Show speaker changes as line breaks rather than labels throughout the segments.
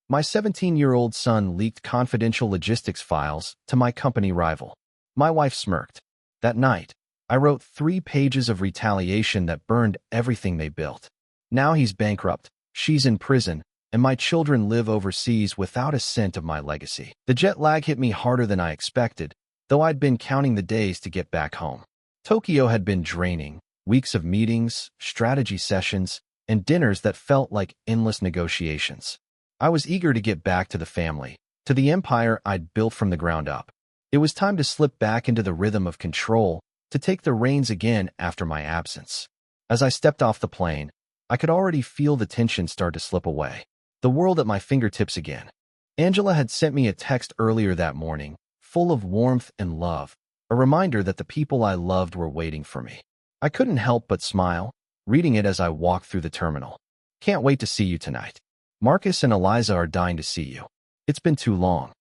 My 17-year-old son leaked confidential logistics files to my company rival. My wife smirked. That night, I wrote 3 pages of retaliation that burned everything they built. Now he's bankrupt, she's in prison, and my children live overseas without a cent of my legacy. The jet lag hit me harder than I expected, though I'd been counting the days to get back home. Tokyo had been draining, weeks of meetings, strategy sessions, and dinners that felt like endless negotiations. I was eager to get back to the family, to the empire I'd built from the ground up. It was time to slip back into the rhythm of control, to take the reins again after my absence. As I stepped off the plane, I could already feel the tension start to slip away. The world at my fingertips again. Angela had sent me a text earlier that morning, full of warmth and love, a reminder that the people I loved were waiting for me. I couldn't help but smile, reading it as I walked through the terminal. Can't wait to see you tonight. Marcus and Eliza are dying to see you. It's been too long.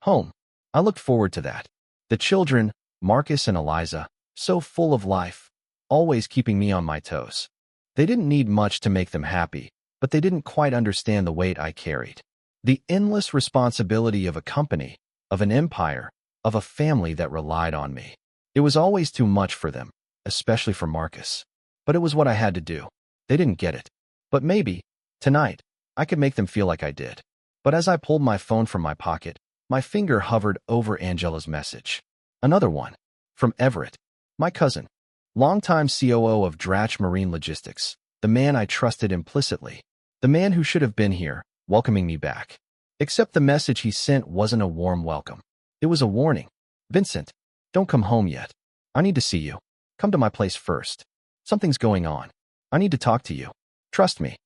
Home. I looked forward to that. The children, Marcus and Eliza, so full of life, always keeping me on my toes. They didn't need much to make them happy, but they didn't quite understand the weight I carried. The endless responsibility of a company, of an empire, of a family that relied on me. It was always too much for them, especially for Marcus. But it was what I had to do. They didn't get it. But maybe, tonight, I could make them feel like I did. But as I pulled my phone from my pocket, my finger hovered over Angela's message. Another one. From Everett. My cousin. Longtime COO of Dratch Marine Logistics. The man I trusted implicitly. The man who should have been here, welcoming me back. Except the message he sent wasn't a warm welcome. It was a warning. Vincent, don't come home yet. I need to see you. Come to my place first. Something's going on. I need to talk to you. Trust me.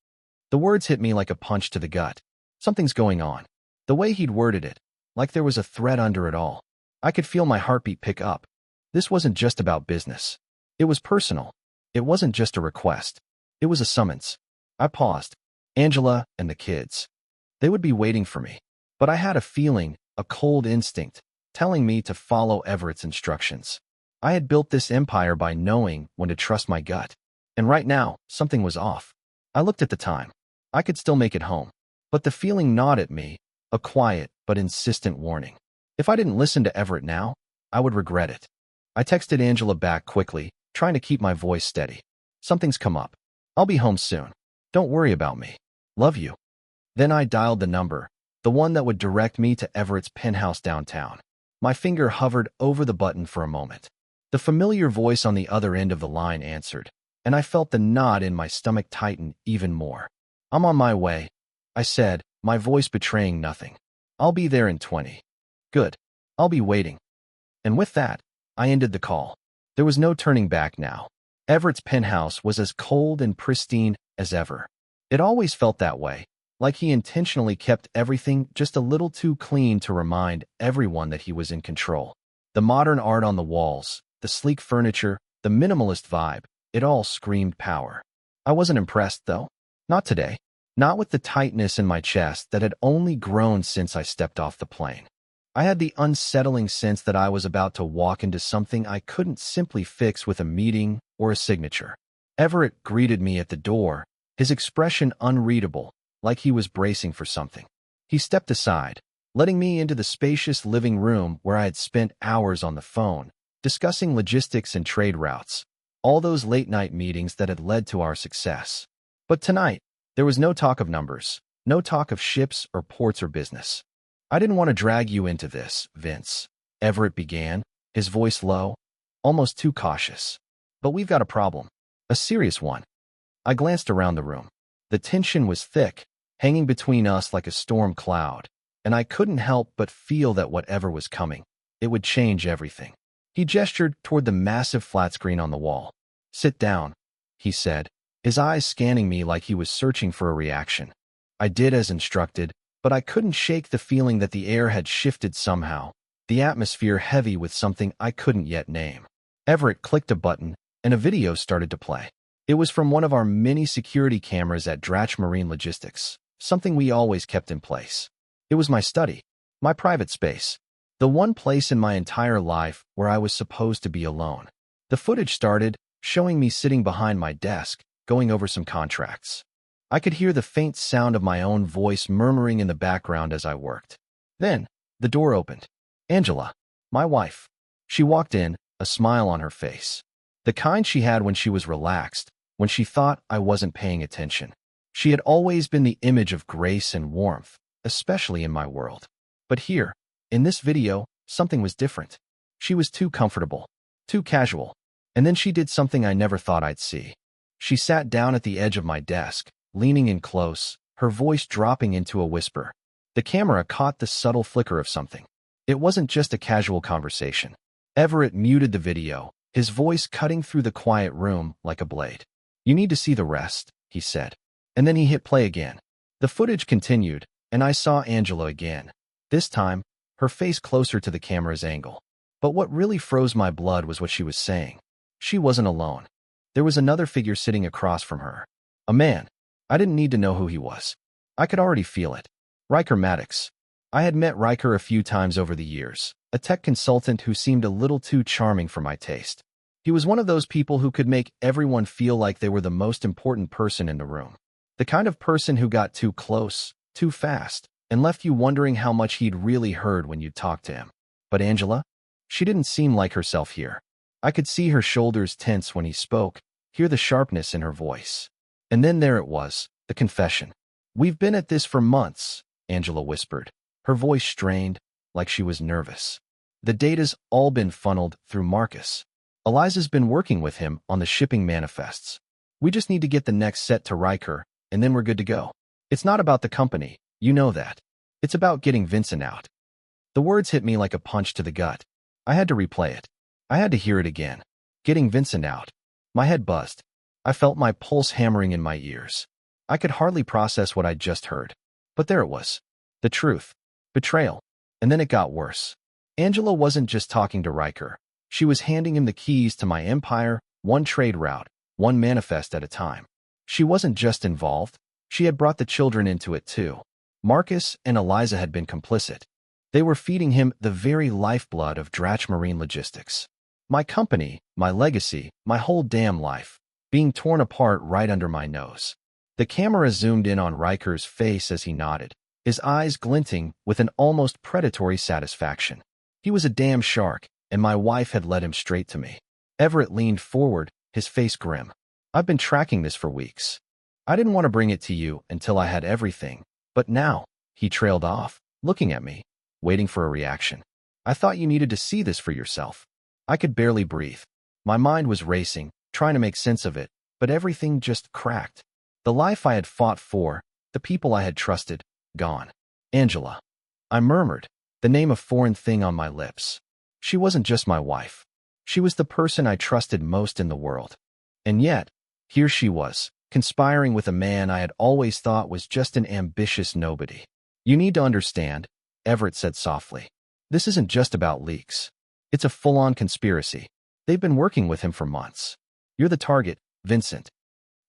The words hit me like a punch to the gut. Something's going on. The way he'd worded it, like there was a thread under it all. I could feel my heartbeat pick up. This wasn't just about business. It was personal. It wasn't just a request. It was a summons. I paused. Angela and the kids. They would be waiting for me. But I had a feeling, a cold instinct, telling me to follow Everett's instructions. I had built this empire by knowing when to trust my gut. And right now, something was off. I looked at the time. I could still make it home. But the feeling gnawed at me, a quiet but insistent warning. If I didn't listen to Everett now, I would regret it. I texted Angela back quickly, trying to keep my voice steady. Something's come up. I'll be home soon. Don't worry about me. Love you. Then I dialed the number, the one that would direct me to Everett's penthouse downtown. My finger hovered over the button for a moment. The familiar voice on the other end of the line answered, and I felt the knot in my stomach tighten even more. I'm on my way, I said, my voice betraying nothing. I'll be there in 20. Good. I'll be waiting. And with that, I ended the call. There was no turning back now. Everett's penthouse was as cold and pristine as ever. It always felt that way, like he intentionally kept everything just a little too clean to remind everyone that he was in control. The modern art on the walls, the sleek furniture, the minimalist vibe, it all screamed power. I wasn't impressed, though. Not today. Not with the tightness in my chest that had only grown since I stepped off the plane. I had the unsettling sense that I was about to walk into something I couldn't simply fix with a meeting or a signature. Everett greeted me at the door, his expression unreadable, like he was bracing for something. He stepped aside, letting me into the spacious living room where I had spent hours on the phone, discussing logistics and trade routes, all those late-night meetings that had led to our success. But tonight, there was no talk of numbers, no talk of ships or ports or business. I didn't want to drag you into this, Vince, Everett began, his voice low, almost too cautious. But we've got a problem. A serious one. I glanced around the room. The tension was thick, hanging between us like a storm cloud, and I couldn't help but feel that whatever was coming, it would change everything. He gestured toward the massive flat screen on the wall. Sit down, he said, his eyes scanning me like he was searching for a reaction. I did as instructed, but I couldn't shake the feeling that the air had shifted somehow, the atmosphere heavy with something I couldn't yet name. Everett clicked a button, and a video started to play. It was from one of our many security cameras at Dratch Marine Logistics, something we always kept in place. It was my study, my private space, the one place in my entire life where I was supposed to be alone. The footage started, showing me sitting behind my desk, going over some contracts. I could hear the faint sound of my own voice murmuring in the background as I worked. Then, the door opened. Angela, my wife. She walked in, a smile on her face. The kind she had when she was relaxed, when she thought I wasn't paying attention. She had always been the image of grace and warmth, especially in my world. But here, in this video, something was different. She was too comfortable, too casual. And then she did something I never thought I'd see. She sat down at the edge of my desk, leaning in close, her voice dropping into a whisper. The camera caught the subtle flicker of something. It wasn't just a casual conversation. Everett muted the video, his voice cutting through the quiet room like a blade. "You need to see the rest," he said. And then he hit play again. The footage continued, and I saw Angela again. This time, her face closer to the camera's angle. But what really froze my blood was what she was saying. She wasn't alone. There was another figure sitting across from her. A man. I didn't need to know who he was. I could already feel it. Riker Maddox. I had met Riker a few times over the years, a tech consultant who seemed a little too charming for my taste. He was one of those people who could make everyone feel like they were the most important person in the room. The kind of person who got too close, too fast, and left you wondering how much he'd really heard when you talked to him. But Angela? She didn't seem like herself here. I could see her shoulders tense when he spoke, hear the sharpness in her voice. And then there it was, the confession. "We've been at this for months," Angela whispered, her voice strained, like she was nervous. "The data's all been funneled through Marcus. Eliza's been working with him on the shipping manifests. We just need to get the next set to Riker, and then we're good to go. It's not about the company, you know that. It's about getting Vincent out." The words hit me like a punch to the gut. I had to replay it. I had to hear it again. Getting Vincent out. My head buzzed. I felt my pulse hammering in my ears. I could hardly process what I'd just heard. But there it was. The truth. Betrayal. And then it got worse. Angela wasn't just talking to Riker. She was handing him the keys to my empire, one trade route, one manifest at a time. She wasn't just involved. She had brought the children into it too. Marcus and Eliza had been complicit. They were feeding him the very lifeblood of Dratch Marine Logistics. My company, my legacy, my whole damn life, being torn apart right under my nose. The camera zoomed in on Riker's face as he nodded, his eyes glinting with an almost predatory satisfaction. He was a damn shark, and my wife had led him straight to me. Everett leaned forward, his face grim. "I've been tracking this for weeks. I didn't want to bring it to you until I had everything, but now," he trailed off, looking at me, waiting for a reaction. "I thought you needed to see this for yourself." I could barely breathe. My mind was racing, trying to make sense of it, but everything just cracked. The life I had fought for, the people I had trusted, gone. Angela. I murmured, the name a foreign thing on my lips. She wasn't just my wife. She was the person I trusted most in the world. And yet, here she was, conspiring with a man I had always thought was just an ambitious nobody. "You need to understand," Everett said softly. "This isn't just about leaks. It's a full-on conspiracy. They've been working with him for months. You're the target, Vincent."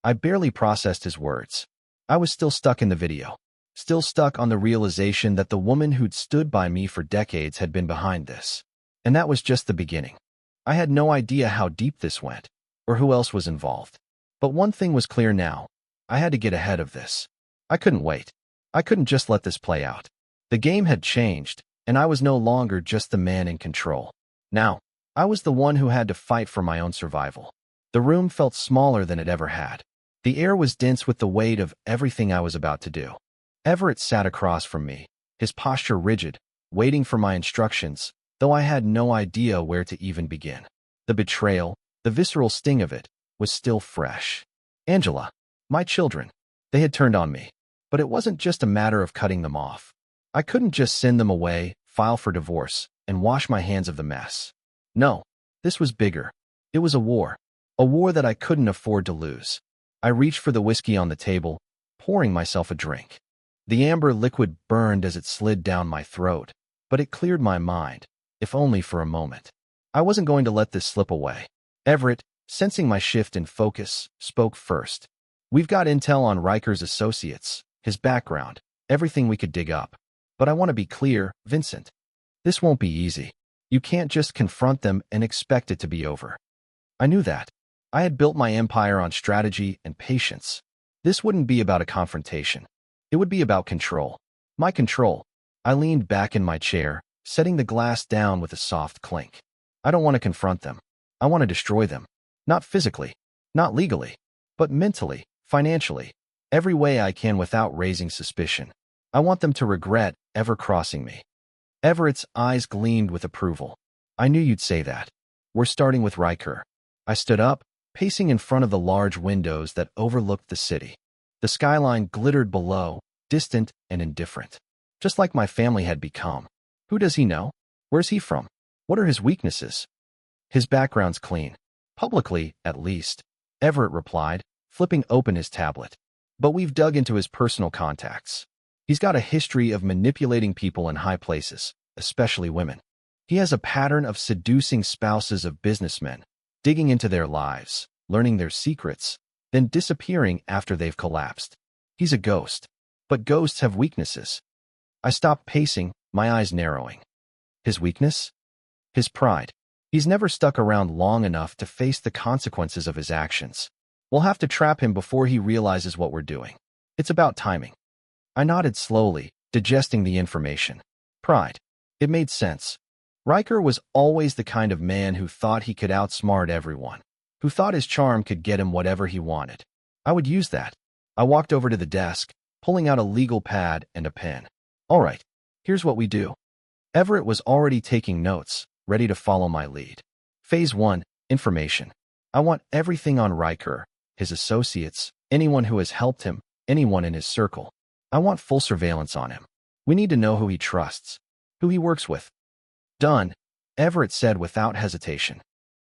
I barely processed his words. I was still stuck in the video. Still stuck on the realization that the woman who'd stood by me for decades had been behind this. And that was just the beginning. I had no idea how deep this went, or who else was involved. But one thing was clear now. I had to get ahead of this. I couldn't wait. I couldn't just let this play out. The game had changed, and I was no longer just the man in control. Now, I was the one who had to fight for my own survival. The room felt smaller than it ever had. The air was dense with the weight of everything I was about to do. Everett sat across from me, his posture rigid, waiting for my instructions, though I had no idea where to even begin. The betrayal, the visceral sting of it, was still fresh. Angela, my children, they had turned on me. But it wasn't just a matter of cutting them off. I couldn't just send them away, file for divorce, and wash my hands of the mess. No, this was bigger. It was a war that I couldn't afford to lose. I reached for the whiskey on the table, pouring myself a drink. The amber liquid burned as it slid down my throat, but it cleared my mind, if only for a moment. I wasn't going to let this slip away. Everett, sensing my shift in focus, spoke first. "We've got intel on Riker's associates, his background, everything we could dig up. But I want to be clear, Vincent. This won't be easy. You can't just confront them and expect it to be over." I knew that. I had built my empire on strategy and patience. This wouldn't be about a confrontation. It would be about control. My control. I leaned back in my chair, setting the glass down with a soft clink. I don't want to confront them. I want to destroy them. Not physically, not legally, but mentally, financially, every way I can without raising suspicion. I want them to regret ever crossing me. Everett's eyes gleamed with approval. I knew you'd say that. We're starting with Riker. I stood up, pacing in front of the large windows that overlooked the city. The skyline glittered below, distant and indifferent. Just like my family had become. Who does he know? Where's he from? What are his weaknesses? His background's clean. Publicly, at least. Everett replied, flipping open his tablet. But we've dug into his personal contacts. He's got a history of manipulating people in high places, especially women. He has a pattern of seducing spouses of businessmen, digging into their lives, learning their secrets, then disappearing after they've collapsed. He's a ghost. But ghosts have weaknesses. I stopped pacing, my eyes narrowing. His weakness? His pride. He's never stuck around long enough to face the consequences of his actions. We'll have to trap him before he realizes what we're doing. It's about timing. I nodded slowly, digesting the information. Pride. It made sense. Riker was always the kind of man who thought he could outsmart everyone, who thought his charm could get him whatever he wanted. I would use that. I walked over to the desk, pulling out a legal pad and a pen. All right, here's what we do. Everett was already taking notes, ready to follow my lead. Phase 1, information. I want everything on Riker, his associates, anyone who has helped him, anyone in his circle. I want full surveillance on him. We need to know who he trusts, who he works with. Done, Everett said without hesitation.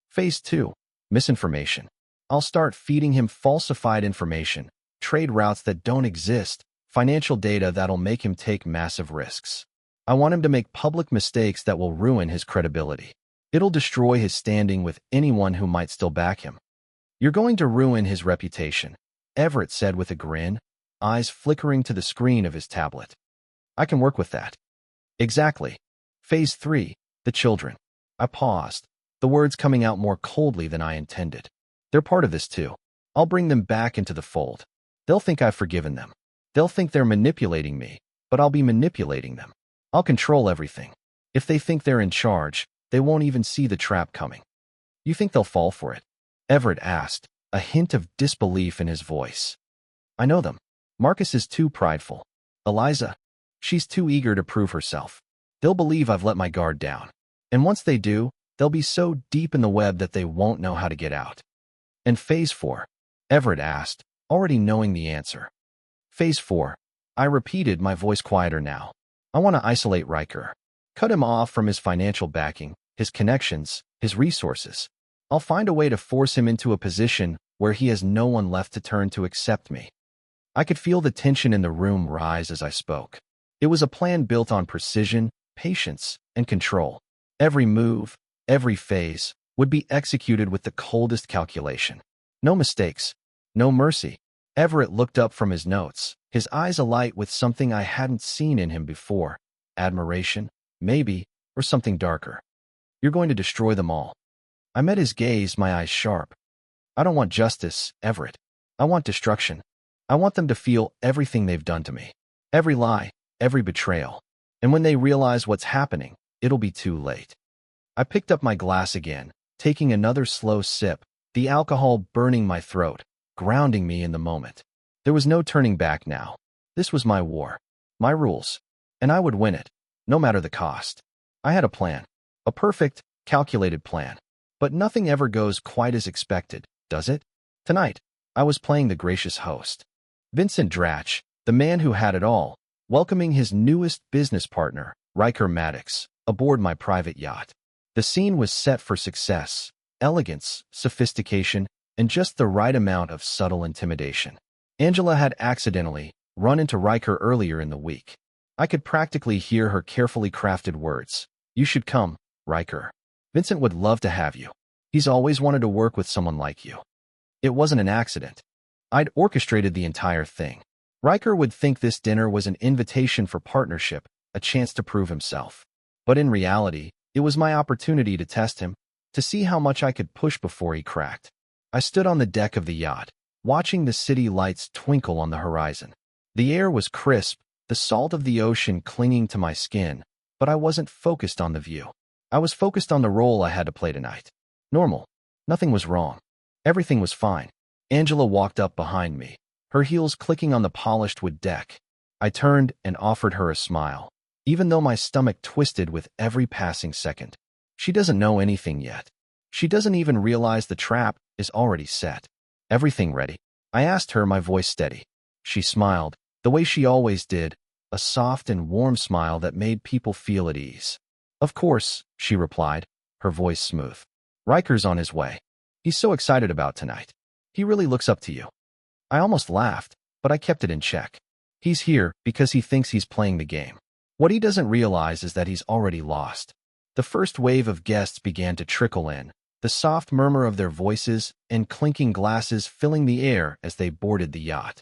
Phase 2, misinformation. I'll start feeding him falsified information, trade routes that don't exist, financial data that'll make him take massive risks. I want him to make public mistakes that will ruin his credibility. It'll destroy his standing with anyone who might still back him. You're going to ruin his reputation, Everett said with a grin, eyes flickering to the screen of his tablet. I can work with that. Exactly. Phase 3, the children. I paused, the words coming out more coldly than I intended. They're part of this too. I'll bring them back into the fold. They'll think I've forgiven them. They'll think they're manipulating me, but I'll be manipulating them. I'll control everything. If they think they're in charge, they won't even see the trap coming. You think they'll fall for it? Everett asked, a hint of disbelief in his voice. I know them. Marcus is too prideful. Eliza, she's too eager to prove herself. They'll believe I've let my guard down. And once they do, they'll be so deep in the web that they won't know how to get out. And Phase 4? Everett asked, already knowing the answer. Phase 4. I repeated, my voice quieter now. I want to isolate Riker. Cut him off from his financial backing, his connections, his resources. I'll find a way to force him into a position where he has no one left to turn to except me. I could feel the tension in the room rise as I spoke. It was a plan built on precision, patience, and control. Every move, every phase, would be executed with the coldest calculation. No mistakes, no mercy. Everett looked up from his notes, his eyes alight with something I hadn't seen in him before. Admiration, maybe, or something darker. You're going to destroy them all. I met his gaze, my eyes sharp. I don't want justice, Everett. I want destruction. I want them to feel everything they've done to me. Every lie, every betrayal. And when they realize what's happening, it'll be too late. I picked up my glass again, taking another slow sip, the alcohol burning my throat, grounding me in the moment. There was no turning back now. This was my war, my rules, and I would win it, no matter the cost. I had a plan, a perfect, calculated plan. But nothing ever goes quite as expected, does it? Tonight, I was playing the gracious host. Vincent Dratch, the man who had it all, welcoming his newest business partner, Riker Maddox, aboard my private yacht. The scene was set for success, elegance, sophistication, and just the right amount of subtle intimidation. Angela had accidentally run into Riker earlier in the week. I could practically hear her carefully crafted words. You should come, Riker. Vincent would love to have you. He's always wanted to work with someone like you. It wasn't an accident. I'd orchestrated the entire thing. Riker would think this dinner was an invitation for partnership, a chance to prove himself. But in reality, it was my opportunity to test him, to see how much I could push before he cracked. I stood on the deck of the yacht, watching the city lights twinkle on the horizon. The air was crisp, the salt of the ocean clinging to my skin, but I wasn't focused on the view. I was focused on the role I had to play tonight. Normal. Nothing was wrong. Everything was fine. Angela walked up behind me, her heels clicking on the polished wood deck. I turned and offered her a smile, even though my stomach twisted with every passing second. She doesn't know anything yet. She doesn't even realize the trap is already set. Everything ready? I asked her, my voice steady. She smiled, the way she always did, a soft and warm smile that made people feel at ease. Of course, she replied, her voice smooth. Riker's on his way. He's so excited about tonight. He really looks up to you. I almost laughed, but I kept it in check. He's here because he thinks he's playing the game. What he doesn't realize is that he's already lost. The first wave of guests began to trickle in, the soft murmur of their voices and clinking glasses filling the air as they boarded the yacht.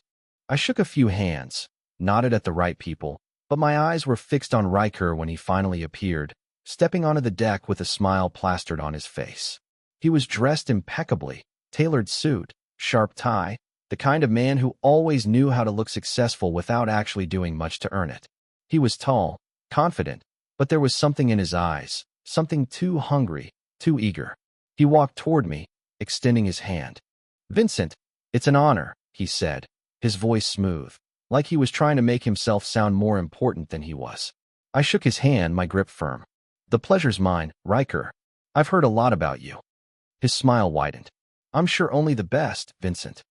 I shook a few hands, nodded at the right people, but my eyes were fixed on Riker when he finally appeared, stepping onto the deck with a smile plastered on his face. He was dressed impeccably, tailored suit, sharp tie, the kind of man who always knew how to look successful without actually doing much to earn it. He was tall, confident, but there was something in his eyes, something too hungry, too eager. He walked toward me, extending his hand. Vincent, it's an honor, he said, his voice smooth, like he was trying to make himself sound more important than he was. I shook his hand, my grip firm. The pleasure's mine, Riker. I've heard a lot about you. His smile widened. I'm sure only the best, Vincent.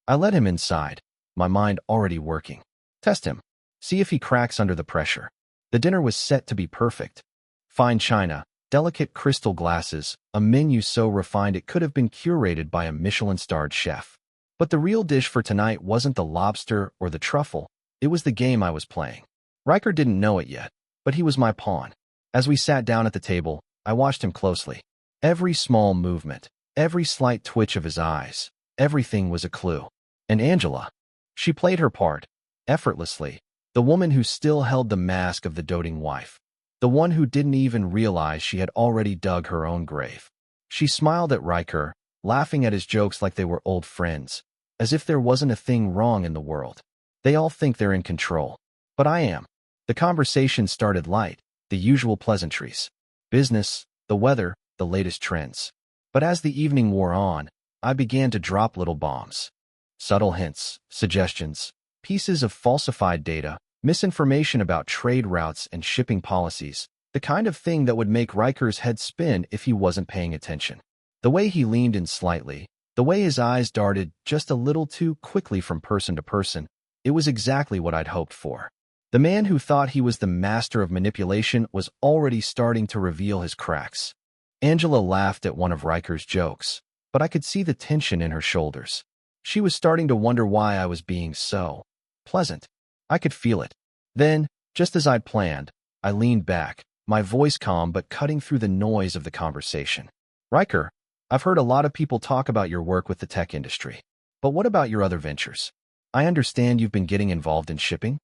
I led him inside, my mind already working. Test him. See if he cracks under the pressure. The dinner was set to be perfect. Fine china, delicate crystal glasses, a menu so refined it could have been curated by a Michelin-starred chef. But the real dish for tonight wasn't the lobster or the truffle, it was the game I was playing. Riker didn't know it yet, but he was my pawn. As we sat down at the table, I watched him closely. Every small movement, every slight twitch of his eyes, everything was a clue. And Angela, she played her part, effortlessly, the woman who still held the mask of the doting wife, the one who didn't even realize she had already dug her own grave. She smiled at Riker, laughing at his jokes like they were old friends, as if there wasn't a thing wrong in the world. They all think they're in control. But I am. The conversation started light, the usual pleasantries. Business, the weather, the latest trends. But as the evening wore on, I began to drop little bombs. Subtle hints, suggestions, pieces of falsified data, misinformation about trade routes and shipping policies, the kind of thing that would make Riker's head spin if he wasn't paying attention. The way he leaned in slightly, the way his eyes darted just a little too quickly from person to person, it was exactly what I'd hoped for. The man who thought he was the master of manipulation was already starting to reveal his cracks. Angela laughed at one of Riker's jokes, but I could see the tension in her shoulders. She was starting to wonder why I was being so pleasant. I could feel it. Then, just as I'd planned, I leaned back, my voice calm but cutting through the noise of the conversation. Riker, I've heard a lot of people talk about your work with the tech industry. But what about your other ventures? I understand you've been getting involved in shipping?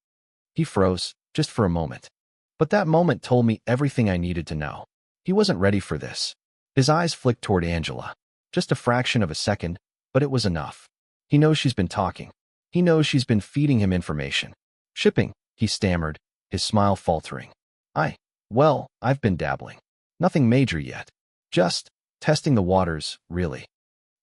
He froze, just for a moment. But that moment told me everything I needed to know. He wasn't ready for this. His eyes flicked toward Angela. Just a fraction of a second, but it was enough. He knows she's been talking. He knows she's been feeding him information. Shipping, he stammered, his smile faltering. Well, I've been dabbling. Nothing major yet. Just testing the waters, really.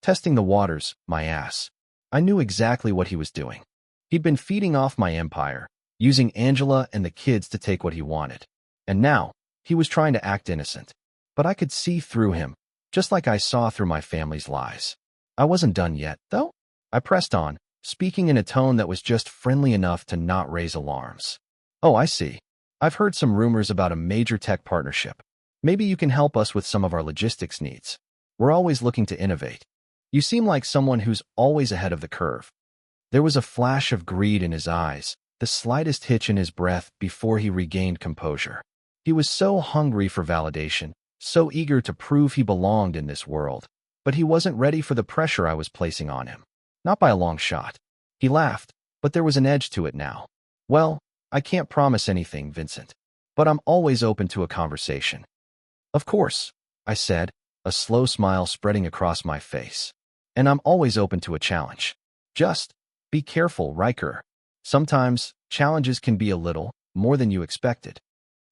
Testing the waters, my ass. I knew exactly what he was doing. He'd been feeding off my empire, using Angela and the kids to take what he wanted. And now, he was trying to act innocent. But I could see through him, just like I saw through my family's lies. I wasn't done yet, though. I pressed on, speaking in a tone that was just friendly enough to not raise alarms. Oh, I see. I've heard some rumors about a major tech partnership. Maybe you can help us with some of our logistics needs. We're always looking to innovate. You seem like someone who's always ahead of the curve. There was a flash of greed in his eyes, the slightest hitch in his breath before he regained composure. He was so hungry for validation, so eager to prove he belonged in this world, but he wasn't ready for the pressure I was placing on him. Not by a long shot. He laughed, but there was an edge to it now. Well, I can't promise anything, Vincent, but I'm always open to a conversation. Of course, I said, a slow smile spreading across my face. And I'm always open to a challenge. Just be careful, Riker. Sometimes challenges can be a little more than you expected.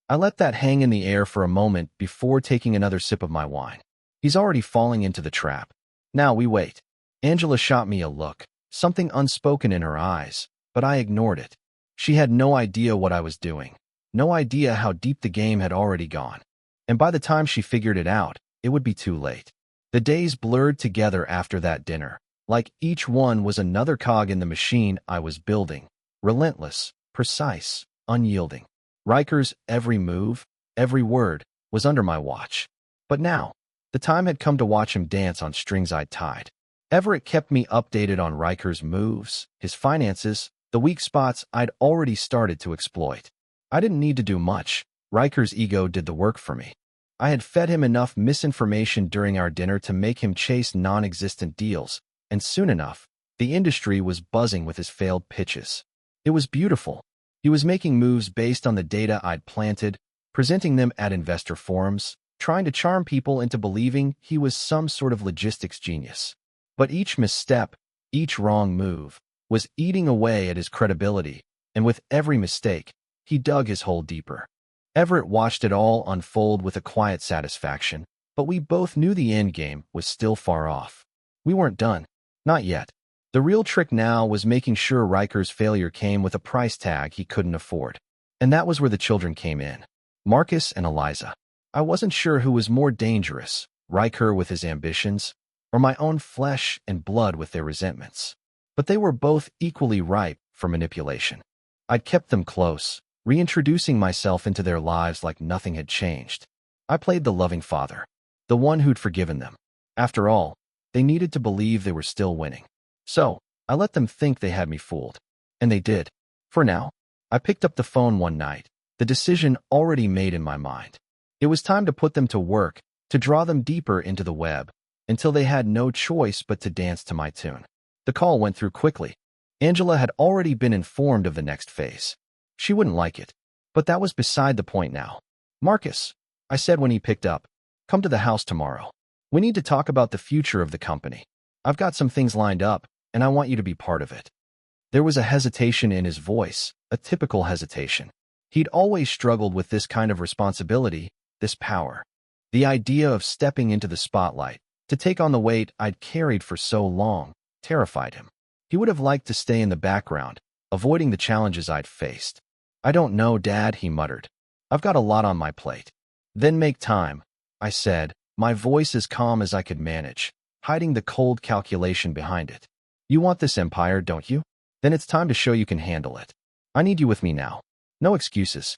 I let that hang in the air for a moment before taking another sip of my wine. He's already falling into the trap. Now we wait. Angela shot me a look, something unspoken in her eyes, but I ignored it. She had no idea what I was doing, no idea how deep the game had already gone. And by the time she figured it out, it would be too late. The days blurred together after that dinner, like each one was another cog in the machine I was building, relentless, precise, unyielding. Riker's every move, every word, was under my watch. But now, the time had come to watch him dance on strings I'd tied. Everett kept me updated on Riker's moves, his finances, the weak spots I'd already started to exploit. I didn't need to do much. Riker's ego did the work for me. I had fed him enough misinformation during our dinner to make him chase non-existent deals, and soon enough, the industry was buzzing with his failed pitches. It was beautiful. He was making moves based on the data I'd planted, presenting them at investor forums, trying to charm people into believing he was some sort of logistics genius. But each misstep, each wrong move, was eating away at his credibility, and with every mistake, he dug his hole deeper. Everett watched it all unfold with a quiet satisfaction, but we both knew the end game was still far off. We weren't done. Not yet. The real trick now was making sure Riker's failure came with a price tag he couldn't afford. And that was where the children came in. Marcus and Eliza. I wasn't sure who was more dangerous, Riker with his ambitions, or my own flesh and blood with their resentments. But they were both equally ripe for manipulation. I'd kept them close, reintroducing myself into their lives like nothing had changed. I played the loving father, the one who'd forgiven them. After all, they needed to believe they were still winning. So, I let them think they had me fooled. And they did. For now, I picked up the phone one night, the decision already made in my mind. It was time to put them to work, to draw them deeper into the web, until they had no choice but to dance to my tune. The call went through quickly. Angela had already been informed of the next phase. She wouldn't like it, but that was beside the point now. Marcus, I said when he picked up, come to the house tomorrow. We need to talk about the future of the company. I've got some things lined up, and I want you to be part of it. There was a hesitation in his voice, a typical hesitation. He'd always struggled with this kind of responsibility, this power. The idea of stepping into the spotlight, to take on the weight I'd carried for so long, terrified him. He would have liked to stay in the background, avoiding the challenges I'd faced. I don't know, Dad, he muttered. I've got a lot on my plate. Then make time, I said, my voice as calm as I could manage, hiding the cold calculation behind it. You want this empire, don't you? Then it's time to show you can handle it. I need you with me now. No excuses.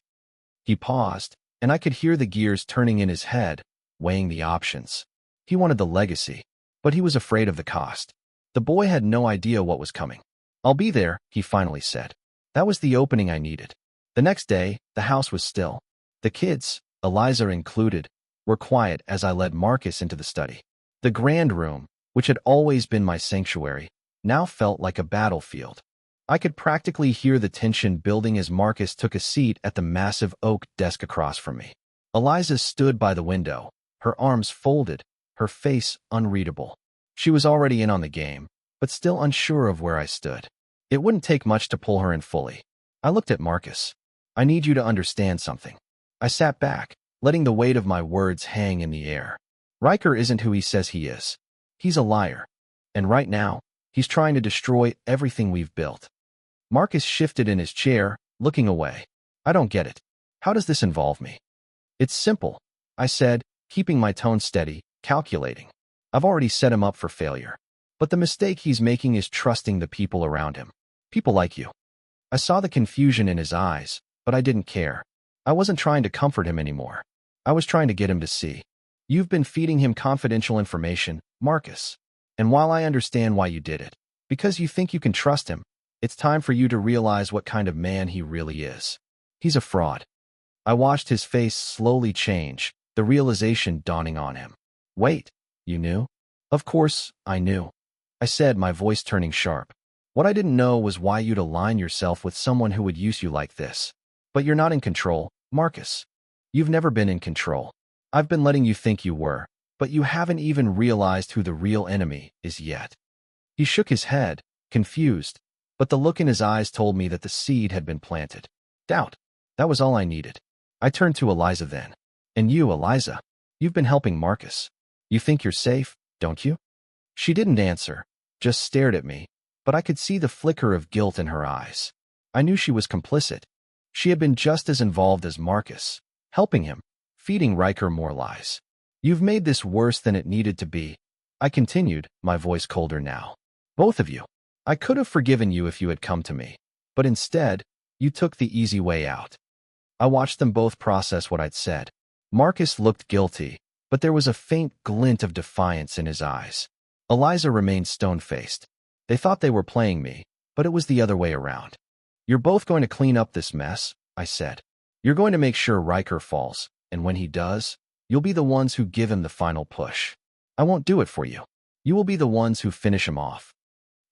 He paused, and I could hear the gears turning in his head, weighing the options. He wanted the legacy, but he was afraid of the cost. The boy had no idea what was coming. I'll be there, he finally said. That was the opening I needed. The next day, the house was still. The kids, Eliza included, were quiet as I led Marcus into the study. The grand room, which had always been my sanctuary, now felt like a battlefield. I could practically hear the tension building as Marcus took a seat at the massive oak desk across from me. Eliza stood by the window, her arms folded, her face unreadable. She was already in on the game, but still unsure of where I stood. It wouldn't take much to pull her in fully. I looked at Marcus. I need you to understand something. I sat back, letting the weight of my words hang in the air. Riker isn't who he says he is. He's a liar. And right now, he's trying to destroy everything we've built. Marcus shifted in his chair, looking away. I don't get it. How does this involve me? It's simple, I said, keeping my tone steady, calculating. I've already set him up for failure. But the mistake he's making is trusting the people around him. People like you. I saw the confusion in his eyes, but I didn't care. I wasn't trying to comfort him anymore. I was trying to get him to see. You've been feeding him confidential information, Marcus. And while I understand why you did it, because you think you can trust him, it's time for you to realize what kind of man he really is. He's a fraud. I watched his face slowly change, the realization dawning on him. Wait, you knew? Of course, I knew. I said, my voice turning sharp. What I didn't know was why you'd align yourself with someone who would use you like this. But you're not in control, Marcus. You've never been in control. I've been letting you think you were, but you haven't even realized who the real enemy is yet. He shook his head, confused, but the look in his eyes told me that the seed had been planted. Doubt. That was all I needed. I turned to Eliza then. And you, Eliza, you've been helping Marcus. You think you're safe, don't you? She didn't answer, just stared at me, but I could see the flicker of guilt in her eyes. I knew she was complicit. She had been just as involved as Marcus, helping him, feeding Riker more lies. You've made this worse than it needed to be. I continued, my voice colder now. Both of you. I could have forgiven you if you had come to me, but instead, you took the easy way out. I watched them both process what I'd said. Marcus looked guilty, but there was a faint glint of defiance in his eyes. Eliza remained stone-faced. They thought they were playing me, but it was the other way around. You're both going to clean up this mess, I said. You're going to make sure Riker falls, and when he does, you'll be the ones who give him the final push. I won't do it for you. You will be the ones who finish him off.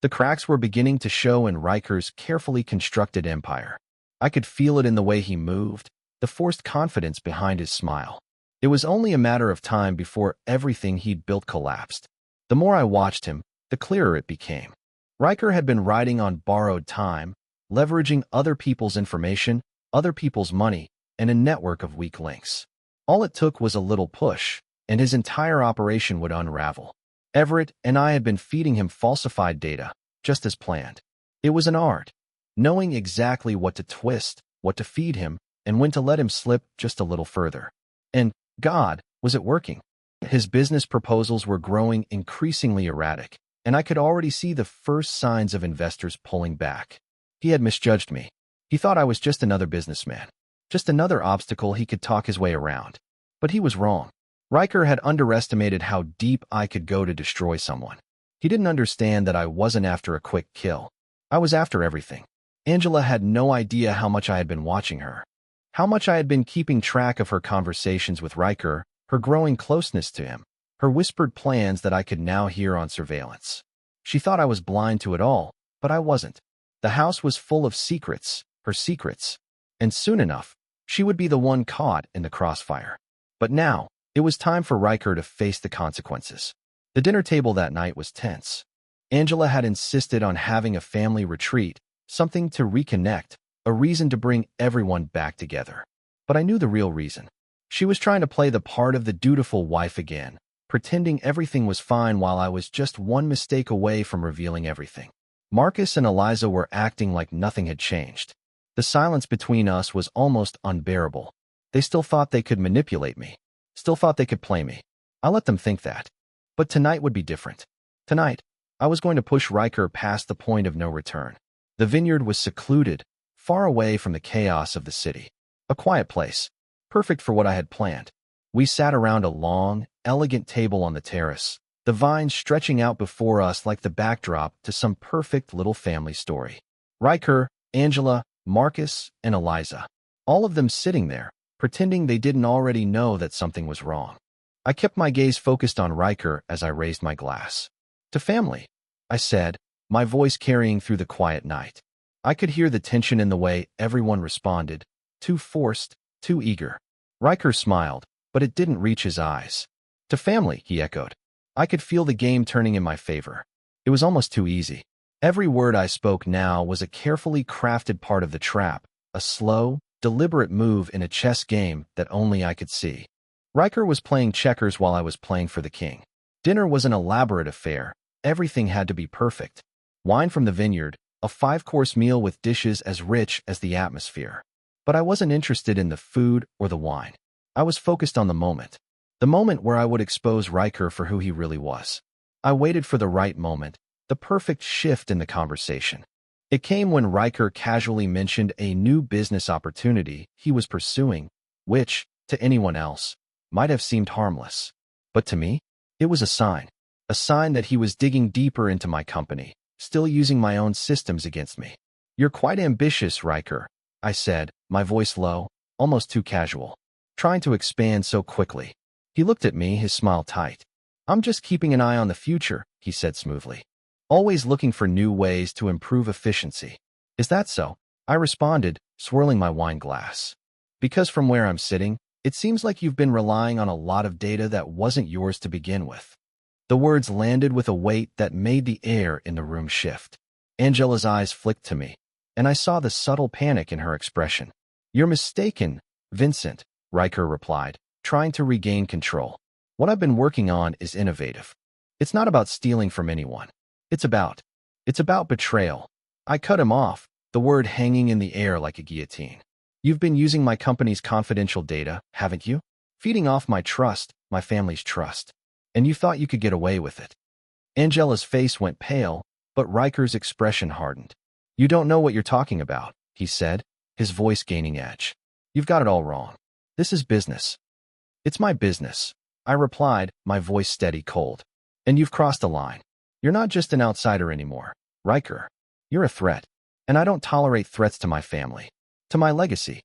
The cracks were beginning to show in Riker's carefully constructed empire. I could feel it in the way he moved, the forced confidence behind his smile. It was only a matter of time before everything he'd built collapsed. The more I watched him, the clearer it became. Riker had been riding on borrowed time, leveraging other people's information, other people's money, and a network of weak links. All it took was a little push, and his entire operation would unravel. Everett and I had been feeding him falsified data, just as planned. It was an art, knowing exactly what to twist, what to feed him, and when to let him slip just a little further. And, God, was it working? His business proposals were growing increasingly erratic, and I could already see the first signs of investors pulling back. He had misjudged me. He thought I was just another businessman, just another obstacle he could talk his way around. But he was wrong. Riker had underestimated how deep I could go to destroy someone. He didn't understand that I wasn't after a quick kill. I was after everything. Angela had no idea how much I had been watching her, how much I had been keeping track of her conversations with Riker, her growing closeness to him, her whispered plans that I could now hear on surveillance. She thought I was blind to it all, but I wasn't. The house was full of secrets, her secrets, and soon enough, she would be the one caught in the crossfire. But now, it was time for Riker to face the consequences. The dinner table that night was tense. Angela had insisted on having a family retreat, something to reconnect, a reason to bring everyone back together. But I knew the real reason. She was trying to play the part of the dutiful wife again, pretending everything was fine while I was just one mistake away from revealing everything. Marcus and Eliza were acting like nothing had changed. The silence between us was almost unbearable. They still thought they could manipulate me, still thought they could play me. I let them think that. But tonight would be different. Tonight, I was going to push Riker past the point of no return. The vineyard was secluded, far away from the chaos of the city. A quiet place, perfect for what I had planned. We sat around a long, elegant table on the terrace, the vines stretching out before us like the backdrop to some perfect little family story. Riker, Angela, Marcus, and Eliza, all of them sitting there, pretending they didn't already know that something was wrong. I kept my gaze focused on Riker as I raised my glass. To family, I said, my voice carrying through the quiet night. I could hear the tension in the way everyone responded, too forced, too eager. Riker smiled, but it didn't reach his eyes. To family, he echoed. I could feel the game turning in my favor. It was almost too easy. Every word I spoke now was a carefully crafted part of the trap, a slow, deliberate move in a chess game that only I could see. Riker was playing checkers while I was playing for the king. Dinner was an elaborate affair. Everything had to be perfect. Wine from the vineyard, a 5-course meal with dishes as rich as the atmosphere. But I wasn't interested in the food or the wine. I was focused on the moment where I would expose Riker for who he really was. I waited for the right moment, the perfect shift in the conversation. It came when Riker casually mentioned a new business opportunity he was pursuing, which, to anyone else, might have seemed harmless. But to me, it was a sign that he was digging deeper into my company, still using my own systems against me. You're quite ambitious, Riker, I said, my voice low, almost too casual, trying to expand so quickly. He looked at me, his smile tight. I'm just keeping an eye on the future, he said smoothly. Always looking for new ways to improve efficiency. Is that so? I responded, swirling my wine glass. Because from where I'm sitting, it seems like you've been relying on a lot of data that wasn't yours to begin with. The words landed with a weight that made the air in the room shift. Angela's eyes flicked to me, and I saw the subtle panic in her expression. You're mistaken, Vincent, Riker replied, trying to regain control. What I've been working on is innovative. It's not about stealing from anyone. It's about betrayal. I cut him off, the word hanging in the air like a guillotine. You've been using my company's confidential data, haven't you? Feeding off my trust, my family's trust. And you thought you could get away with it. Angela's face went pale, but Riker's expression hardened. You don't know what you're talking about, he said, his voice gaining edge. You've got it all wrong. This is business. It's my business, I replied, my voice steady cold. And you've crossed the line. You're not just an outsider anymore, Riker. You're a threat. And I don't tolerate threats to my family, to my legacy.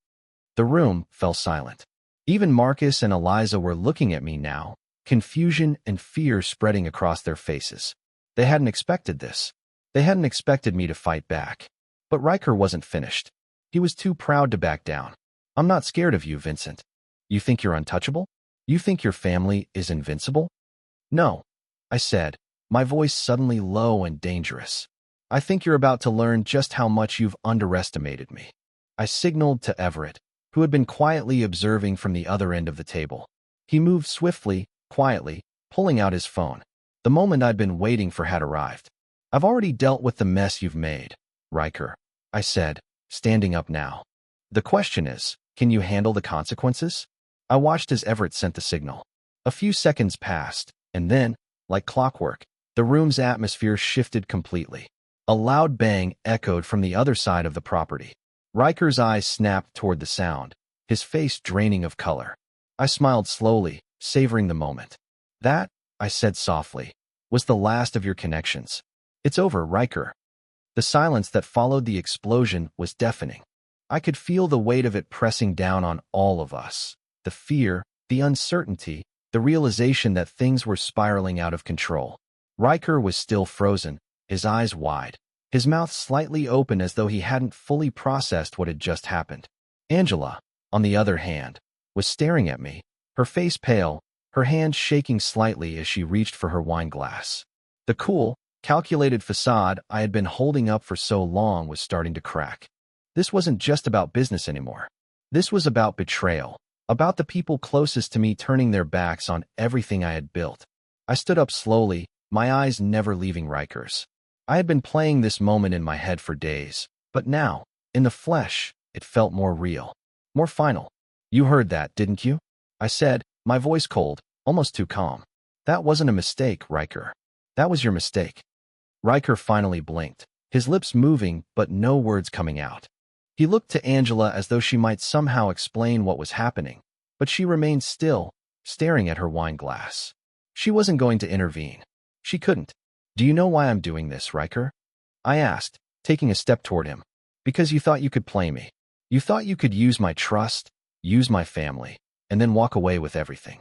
The room fell silent. Even Marcus and Eliza were looking at me now, confusion and fear spreading across their faces. They hadn't expected this. They hadn't expected me to fight back. But Riker wasn't finished. He was too proud to back down. I'm not scared of you, Vincent. You think you're untouchable? You think your family is invincible? No, I said, my voice suddenly low and dangerous. I think you're about to learn just how much you've underestimated me. I signaled to Everett, who had been quietly observing from the other end of the table. He moved swiftly, quietly, pulling out his phone. The moment I'd been waiting for had arrived. I've already dealt with the mess you've made, Riker, I said, standing up now. The question is, can you handle the consequences? I watched as Everett sent the signal. A few seconds passed, and then, like clockwork, the room's atmosphere shifted completely. A loud bang echoed from the other side of the property. Riker's eyes snapped toward the sound, his face draining of color. I smiled slowly, savoring the moment. That, I said softly, was the last of your connections. It's over, Riker. The silence that followed the explosion was deafening. I could feel the weight of it pressing down on all of us. The fear, the uncertainty, the realization that things were spiraling out of control. Riker was still frozen, his eyes wide, his mouth slightly open as though he hadn't fully processed what had just happened. Angela, on the other hand, was staring at me, her face pale, her hand shaking slightly as she reached for her wine glass. The cool, calculated facade I had been holding up for so long was starting to crack. This wasn't just about business anymore. This was about betrayal, about the people closest to me turning their backs on everything I had built. I stood up slowly, my eyes never leaving Riker's. I had been playing this moment in my head for days, but now, in the flesh, it felt more real, more final. You heard that, didn't you? I said, my voice cold, almost too calm. That wasn't a mistake, Riker. That was your mistake. Riker finally blinked, his lips moving but no words coming out. He looked to Angela as though she might somehow explain what was happening, but she remained still, staring at her wine glass. She wasn't going to intervene. She couldn't. Do you know why I'm doing this, Riker? I asked, taking a step toward him. Because you thought you could play me. You thought you could use my trust, use my family, and then walk away with everything.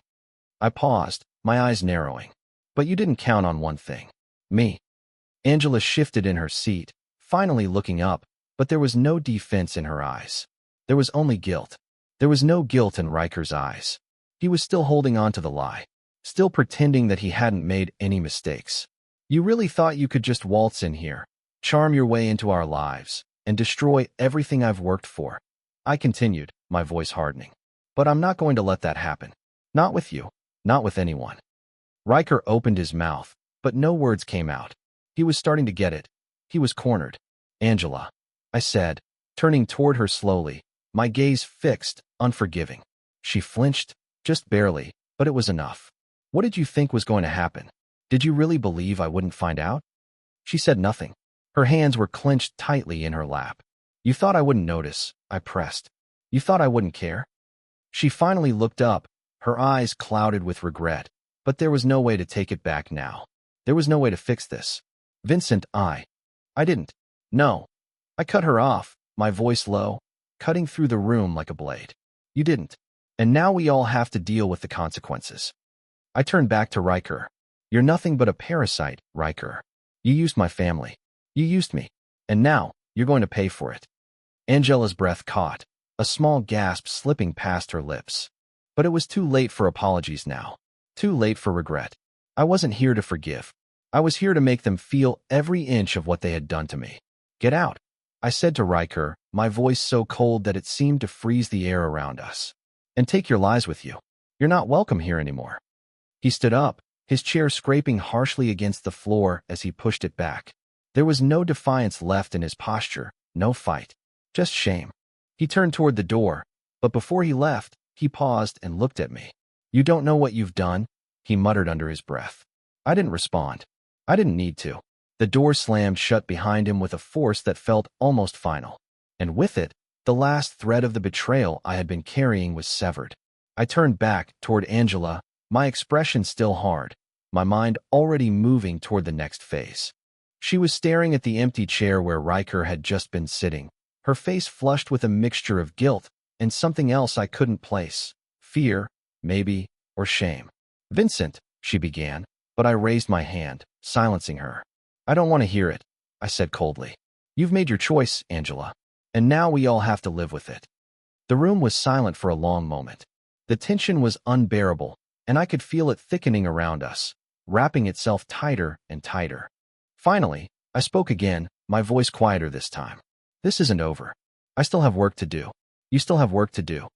I paused, my eyes narrowing. But you didn't count on one thing. Me. Angela shifted in her seat, finally looking up, but there was no defense in her eyes. There was only guilt. There was no guilt in Riker's eyes. He was still holding on to the lie, still pretending that he hadn't made any mistakes. You really thought you could just waltz in here, charm your way into our lives, and destroy everything I've worked for. I continued, my voice hardening. But I'm not going to let that happen. Not with you. Not with anyone. Riker opened his mouth, but no words came out. He was starting to get it. He was cornered. Angela, I said, turning toward her slowly, my gaze fixed, unforgiving. She flinched, just barely, but it was enough. What did you think was going to happen? Did you really believe I wouldn't find out? She said nothing. Her hands were clenched tightly in her lap. You thought I wouldn't notice, I pressed. You thought I wouldn't care? She finally looked up, her eyes clouded with regret, but there was no way to take it back now. There was no way to fix this. Vincent, I didn't. No. I cut her off, my voice low, cutting through the room like a blade. You didn't. And now we all have to deal with the consequences. I turned back to Riker. You're nothing but a parasite, Riker. You used my family. You used me. And now, you're going to pay for it. Angela's breath caught, a small gasp slipping past her lips. But it was too late for apologies now. Too late for regret. I wasn't here to forgive. I was here to make them feel every inch of what they had done to me. Get out, I said to Riker, my voice so cold that it seemed to freeze the air around us. And take your lies with you. You're not welcome here anymore. He stood up, his chair scraping harshly against the floor as he pushed it back. There was no defiance left in his posture, no fight, just shame. He turned toward the door, but before he left, he paused and looked at me. You don't know what you've done, he muttered under his breath. I didn't respond. I didn't need to. The door slammed shut behind him with a force that felt almost final. And with it, the last thread of the betrayal I had been carrying was severed. I turned back toward Angela, my expression still hard, my mind already moving toward the next phase. She was staring at the empty chair where Riker had just been sitting, her face flushed with a mixture of guilt and something else I couldn't place. Fear, maybe, or shame. Vincent, she began, but I raised my hand, silencing her. I don't want to hear it, I said coldly. You've made your choice, Angela, and now we all have to live with it. The room was silent for a long moment. The tension was unbearable, and I could feel it thickening around us, wrapping itself tighter and tighter. Finally, I spoke again, my voice quieter this time. This isn't over. I still have work to do. You still have work to do.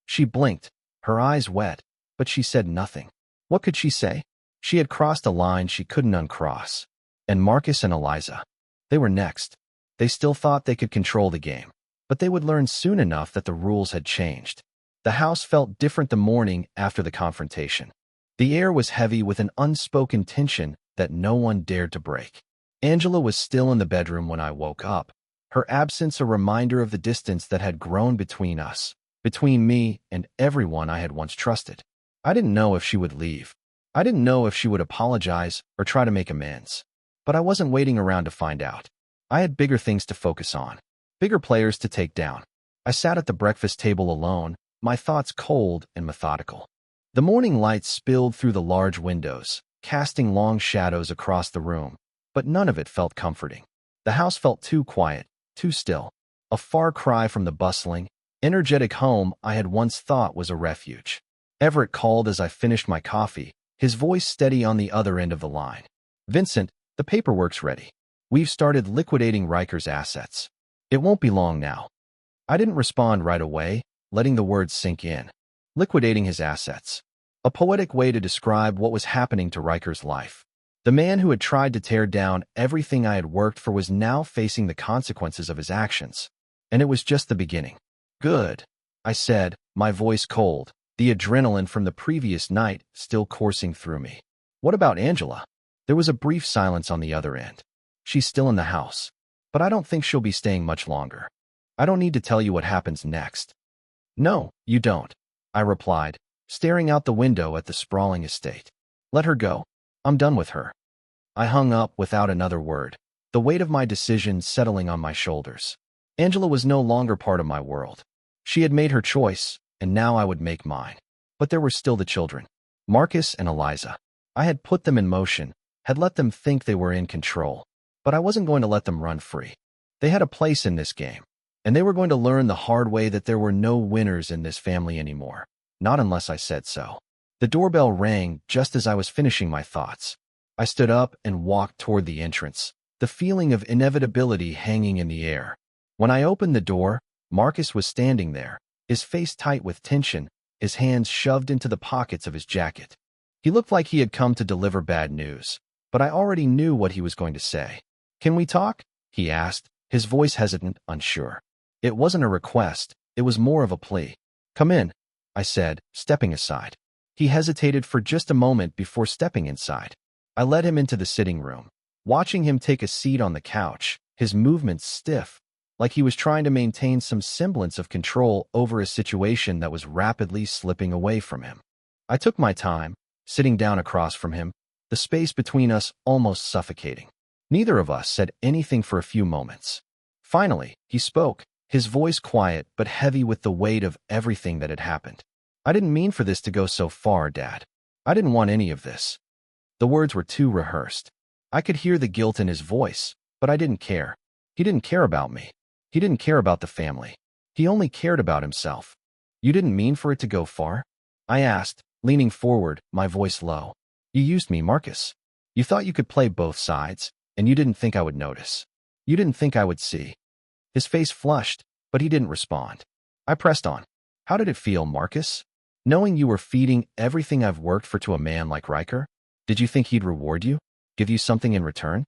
She blinked, her eyes wet, but she said nothing. What could she say? She had crossed a line she couldn't uncross. And Marcus and Eliza. They were next. They still thought they could control the game, but they would learn soon enough that the rules had changed. The house felt different the morning after the confrontation. The air was heavy with an unspoken tension that no one dared to break. Angela was still in the bedroom when I woke up, her absence a reminder of the distance that had grown between us, between me and everyone I had once trusted. I didn't know if she would leave. I didn't know if she would apologize or try to make amends. But I wasn't waiting around to find out. I had bigger things to focus on, bigger players to take down. I sat at the breakfast table alone, my thoughts cold and methodical. The morning light spilled through the large windows, casting long shadows across the room, but none of it felt comforting. The house felt too quiet, too still, a far cry from the bustling, energetic home I had once thought was a refuge. Everett called as I finished my coffee, his voice steady on the other end of the line. Vincent, the paperwork's ready. We've started liquidating Riker's assets. It won't be long now. I didn't respond right away, letting the words sink in. Liquidating his assets. A poetic way to describe what was happening to Riker's life. The man who had tried to tear down everything I had worked for was now facing the consequences of his actions. And it was just the beginning. Good, I said, my voice cold, the adrenaline from the previous night still coursing through me. What about Angela? There was a brief silence on the other end. She's still in the house, but I don't think she'll be staying much longer. I don't need to tell you what happens next. No, you don't, I replied, staring out the window at the sprawling estate. Let her go. I'm done with her. I hung up without another word, the weight of my decision settling on my shoulders. Angela was no longer part of my world. She had made her choice, and now I would make mine. But there were still the children, Marcus and Eliza. I had put them in motion, had let them think they were in control, but I wasn't going to let them run free. They had a place in this game, and they were going to learn the hard way that there were no winners in this family anymore, not unless I said so. The doorbell rang just as I was finishing my thoughts. I stood up and walked toward the entrance, the feeling of inevitability hanging in the air. When I opened the door, Marcus was standing there, his face tight with tension, his hands shoved into the pockets of his jacket. He looked like he had come to deliver bad news, but I already knew what he was going to say. Can we talk? He asked, his voice hesitant, unsure. It wasn't a request, it was more of a plea. Come in, I said, stepping aside. He hesitated for just a moment before stepping inside. I led him into the sitting room, watching him take a seat on the couch, his movements stiff, like he was trying to maintain some semblance of control over a situation that was rapidly slipping away from him. I took my time, sitting down across from him, the space between us almost suffocating. Neither of us said anything for a few moments. Finally, he spoke, his voice quiet but heavy with the weight of everything that had happened. I didn't mean for this to go so far, Dad. I didn't want any of this. The words were too rehearsed. I could hear the guilt in his voice, but I didn't care. He didn't care about me. He didn't care about the family. He only cared about himself. You didn't mean for it to go far? I asked, leaning forward, my voice low. You used me, Marcus. You thought you could play both sides, and you didn't think I would notice. You didn't think I would see." His face flushed, but he didn't respond. I pressed on. "How did it feel, Marcus? Knowing you were feeding everything I've worked for to a man like Riker? Did you think he'd reward you? Give you something in return?"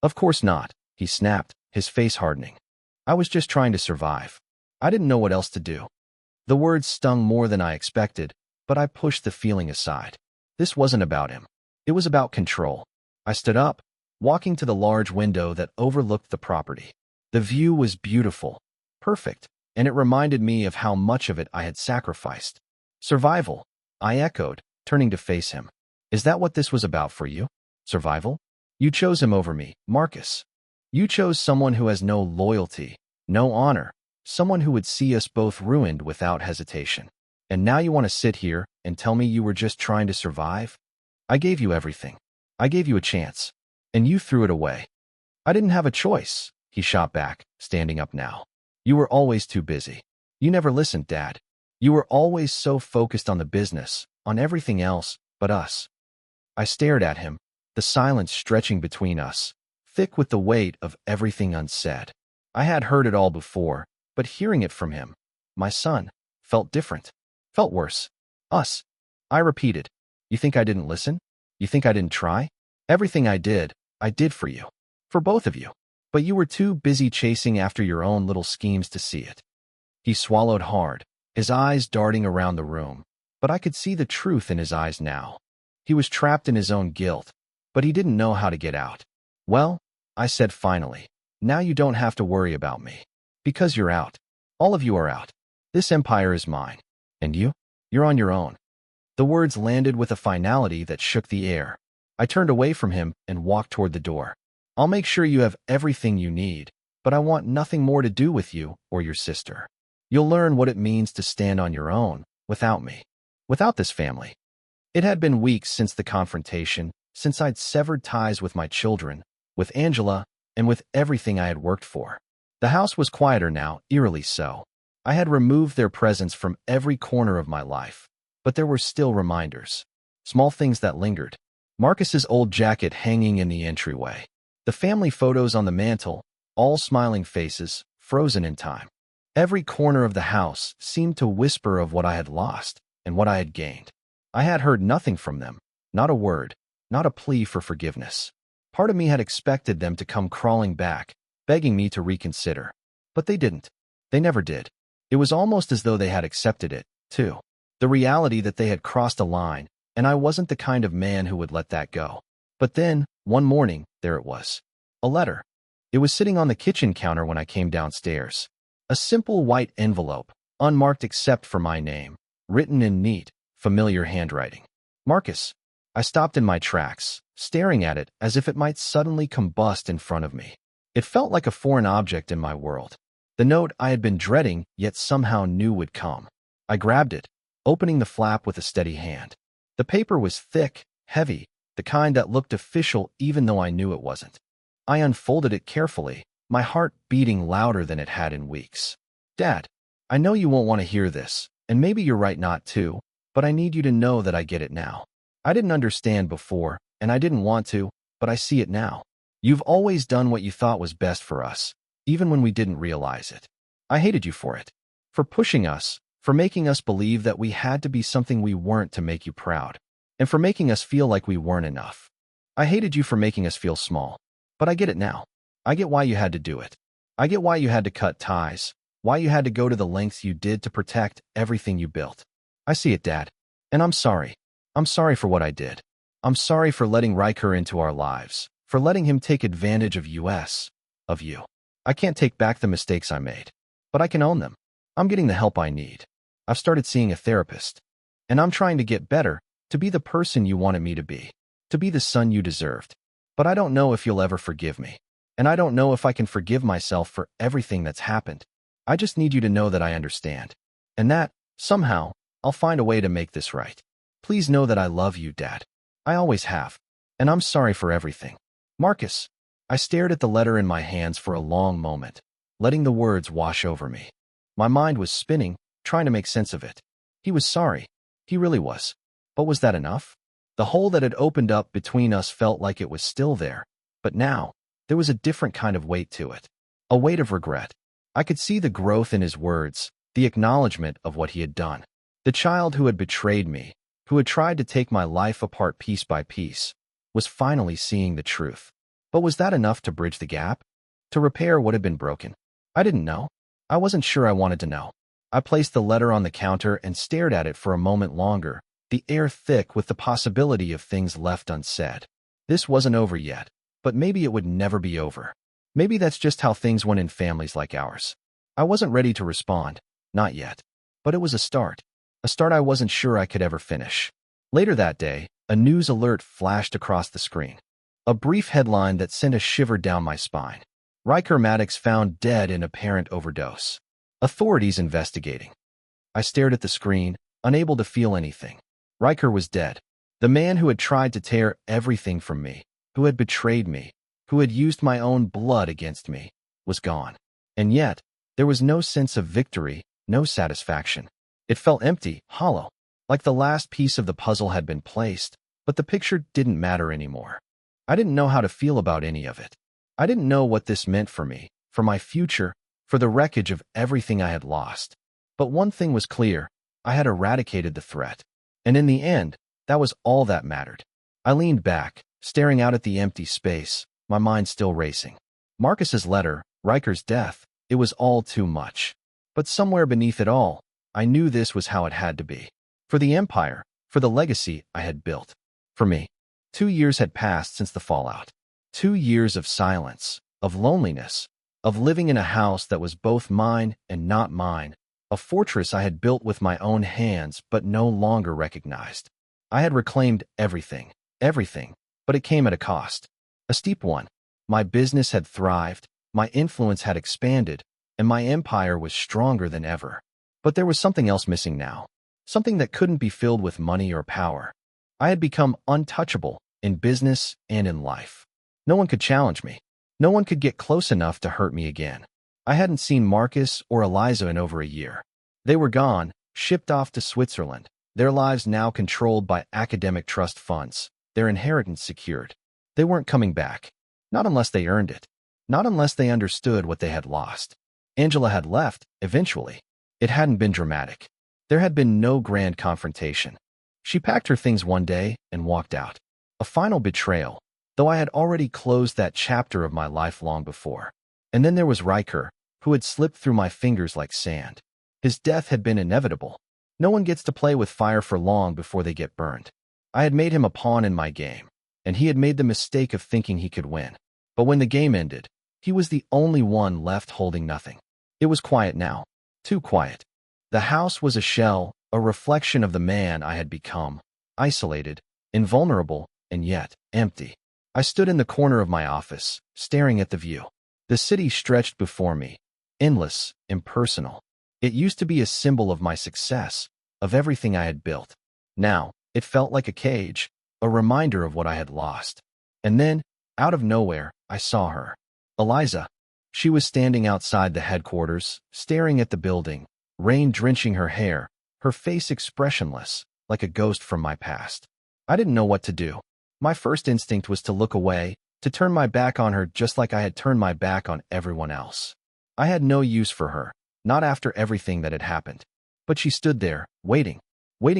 "Of course not," he snapped, his face hardening. "I was just trying to survive. I didn't know what else to do." The words stung more than I expected, but I pushed the feeling aside. This wasn't about him. It was about control. I stood up, walking to the large window that overlooked the property. The view was beautiful, perfect, and it reminded me of how much of it I had sacrificed. "Survival," I echoed, turning to face him. "Is that what this was about for you? Survival? You chose him over me, Marcus. You chose someone who has no loyalty, no honor, someone who would see us both ruined without hesitation. And now you want to sit here and tell me you were just trying to survive? I gave you everything. I gave you a chance, and you threw it away." "I didn't have a choice," he shot back, standing up now. "You were always too busy. You never listened, Dad. You were always so focused on the business, on everything else but us." I stared at him, the silence stretching between us, thick with the weight of everything unsaid. I had heard it all before, but hearing it from him, my son, felt different, felt worse. "Us," I repeated. "You think I didn't listen? You think I didn't try? Everything I did for you. For both of you. But you were too busy chasing after your own little schemes to see it." He swallowed hard, his eyes darting around the room, but I could see the truth in his eyes now. He was trapped in his own guilt, but he didn't know how to get out. "Well," I said finally, "now you don't have to worry about me. Because you're out. All of you are out. This empire is mine. And you? You're on your own." The words landed with a finality that shook the air. I turned away from him and walked toward the door. "I'll make sure you have everything you need, but I want nothing more to do with you or your sister. You'll learn what it means to stand on your own, without me. Without this family." It had been weeks since the confrontation, since I'd severed ties with my children, with Angela, and with everything I had worked for. The house was quieter now, eerily so. I had removed their presence from every corner of my life, but there were still reminders. Small things that lingered. Marcus's old jacket hanging in the entryway. The family photos on the mantel, all smiling faces, frozen in time. Every corner of the house seemed to whisper of what I had lost and what I had gained. I had heard nothing from them, not a word, not a plea for forgiveness. Part of me had expected them to come crawling back, begging me to reconsider. But they didn't. They never did. It was almost as though they had accepted it, too. The reality that they had crossed a line, and I wasn't the kind of man who would let that go. But then, one morning, there it was. A letter. It was sitting on the kitchen counter when I came downstairs. A simple white envelope, unmarked except for my name, written in neat, familiar handwriting. "Marcus." I stopped in my tracks, staring at it as if it might suddenly combust in front of me. It felt like a foreign object in my world. The note I had been dreading, yet somehow knew would come. I grabbed it, opening the flap with a steady hand. The paper was thick, heavy, the kind that looked official even though I knew it wasn't. I unfolded it carefully, my heart beating louder than it had in weeks. "Dad, I know you won't want to hear this, and maybe you're right not to, but I need you to know that I get it now. I didn't understand before, and I didn't want to, but I see it now. You've always done what you thought was best for us, even when we didn't realize it. I hated you for it. For pushing us, for making us believe that we had to be something we weren't to make you proud, and for making us feel like we weren't enough. I hated you for making us feel small. But I get it now. I get why you had to do it. I get why you had to cut ties, why you had to go to the lengths you did to protect everything you built. I see it, Dad. And I'm sorry. I'm sorry for what I did. I'm sorry for letting Riker into our lives, for letting him take advantage of of you. I can't take back the mistakes I made, but I can own them. I'm getting the help I need. I've started seeing a therapist, and I'm trying to get better, to be the person you wanted me to be the son you deserved. But I don't know if you'll ever forgive me, and I don't know if I can forgive myself for everything that's happened. I just need you to know that I understand, and that, somehow, I'll find a way to make this right. Please know that I love you, Dad. I always have, and I'm sorry for everything. Marcus." I stared at the letter in my hands for a long moment, letting the words wash over me. My mind was spinning, trying to make sense of it. He was sorry. He really was. But was that enough? The hole that had opened up between us felt like it was still there, but now, there was a different kind of weight to it. A weight of regret. I could see the growth in his words, the acknowledgement of what he had done. The child who had betrayed me, who had tried to take my life apart piece by piece, was finally seeing the truth. But was that enough to bridge the gap? To repair what had been broken? I didn't know. I wasn't sure I wanted to know. I placed the letter on the counter and stared at it for a moment longer, the air thick with the possibility of things left unsaid. This wasn't over yet, but maybe it would never be over. Maybe that's just how things went in families like ours. I wasn't ready to respond, not yet. But it was a start I wasn't sure I could ever finish. Later that day, a news alert flashed across the screen. A brief headline that sent a shiver down my spine. Riker Maddox found dead in apparent overdose. Authorities investigating. I stared at the screen, unable to feel anything. Riker was dead. The man who had tried to tear everything from me, who had betrayed me, who had used my own blood against me, was gone. And yet, there was no sense of victory, no satisfaction. It felt empty, hollow, like the last piece of the puzzle had been placed, but the picture didn't matter anymore. I didn't know how to feel about any of it. I didn't know what this meant for me, for my future, for the wreckage of everything I had lost. But one thing was clear, I had eradicated the threat. And in the end, that was all that mattered. I leaned back, staring out at the empty space, my mind still racing. Marcus's letter, Riker's death, it was all too much. But somewhere beneath it all, I knew this was how it had to be. For the Empire, for the legacy I had built. For me. 2 years had passed since the fallout. 2 years of silence, of loneliness, of living in a house that was both mine and not mine, a fortress I had built with my own hands but no longer recognized. I had reclaimed everything, but it came at a cost. A steep one. My business had thrived, my influence had expanded, and my empire was stronger than ever. But there was something else missing now. Something that couldn't be filled with money or power. I had become untouchable in business and in life. No one could challenge me. No one could get close enough to hurt me again. I hadn't seen Marcus or Eliza in over a year. They were gone, shipped off to Switzerland, their lives now controlled by academic trust funds, their inheritance secured. They weren't coming back. Not unless they earned it. Not unless they understood what they had lost. Angela had left, eventually. It hadn't been dramatic. There had been no grand confrontation. She packed her things one day and walked out. A final betrayal, though I had already closed that chapter of my life long before. And then there was Riker, who had slipped through my fingers like sand. His death had been inevitable. No one gets to play with fire for long before they get burned. I had made him a pawn in my game, and he had made the mistake of thinking he could win. But when the game ended, he was the only one left holding nothing. It was quiet now. Too quiet. The house was a shell, a reflection of the man I had become, isolated, invulnerable, and yet empty. I stood in the corner of my office, staring at the view. The city stretched before me, endless, impersonal. It used to be a symbol of my success, of everything I had built. Now, it felt like a cage, a reminder of what I had lost. And then, out of nowhere, I saw her. Eliza. She was standing outside the headquarters, staring at the building, rain drenching her hair, her face expressionless, like a ghost from my past. I didn't know what to do. My first instinct was to look away, to turn my back on her just like I had turned my back on everyone else. I had no use for her, not after everything that had happened. But she stood there, waiting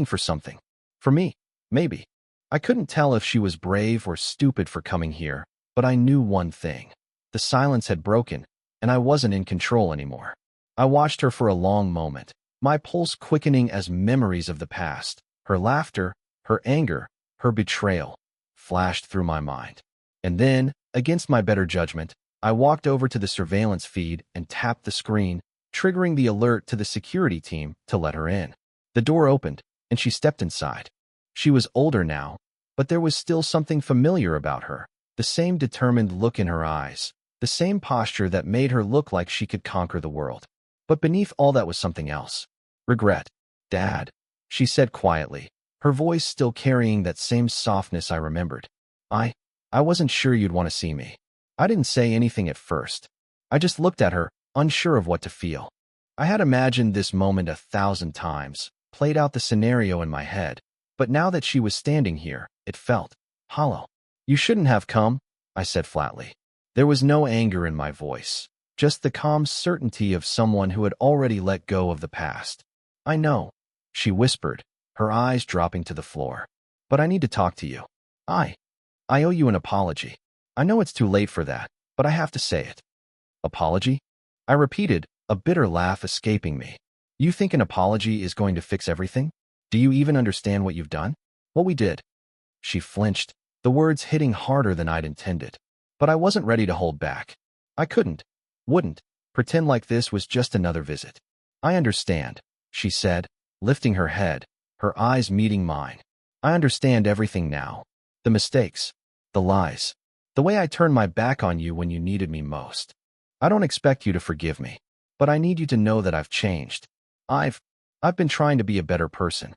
for something. For me, maybe. I couldn't tell if she was brave or stupid for coming here, but I knew one thing. The silence had broken, and I wasn't in control anymore. I watched her for a long moment, my pulse quickening as memories of the past, her laughter, her anger, her betrayal, flashed through my mind. And then, against my better judgment, I walked over to the surveillance feed and tapped the screen, triggering the alert to the security team to let her in. The door opened, and she stepped inside. She was older now, but there was still something familiar about her, the same determined look in her eyes, the same posture that made her look like she could conquer the world. But beneath all that was something else. Regret. Dad, she said quietly, her voice still carrying that same softness I remembered. I wasn't sure you'd want to see me. I didn't say anything at first. I just looked at her, unsure of what to feel. I had imagined this moment 1,000 times, played out the scenario in my head, but now that she was standing here, It felt hollow. You shouldn't have come, I said flatly. There was no anger in my voice, just the calm certainty of someone who had already let go of the past. I know, she whispered, her eyes dropping to the floor. But I need to talk to you. I owe you an apology. I know it's too late for that, but I have to say it. Apology? I repeated, a bitter laugh escaping me. You think an apology is going to fix everything? Do you even understand what you've done? What we did? She flinched, the words hitting harder than I'd intended. But I wasn't ready to hold back. I wouldn't, pretend like this was just another visit. I understand, she said, lifting her head, her eyes meeting mine. I understand everything now. The mistakes, the lies, the way I turned my back on you when you needed me most. I don't expect you to forgive me, but I need you to know that I've changed. I've been trying to be a better person.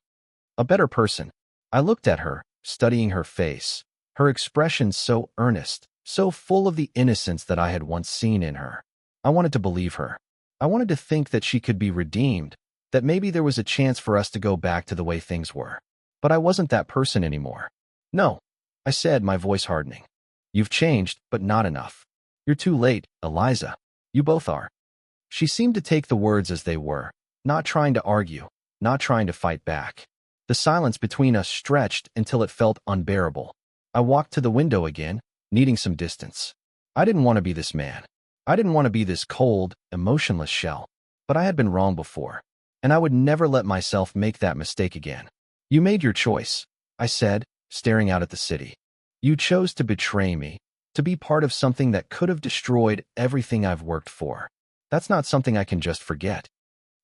A better person. I looked at her, studying her face, her expression so earnest, so full of the innocence that I had once seen in her. I wanted to believe her. I wanted to think that she could be redeemed, that maybe there was a chance for us to go back to the way things were. But I wasn't that person anymore. No, I said, my voice hardening. You've changed, but not enough. You're too late, Eliza. You both are. She seemed to take the words as they were, not trying to argue, not trying to fight back. The silence between us stretched until it felt unbearable. I walked to the window again, needing some distance. I didn't want to be this man. I didn't want to be this cold, emotionless shell. But I had been wrong before, and I would never let myself make that mistake again. You made your choice, I said, staring out at the city. You chose to betray me, to be part of something that could have destroyed everything I've worked for. That's not something I can just forget.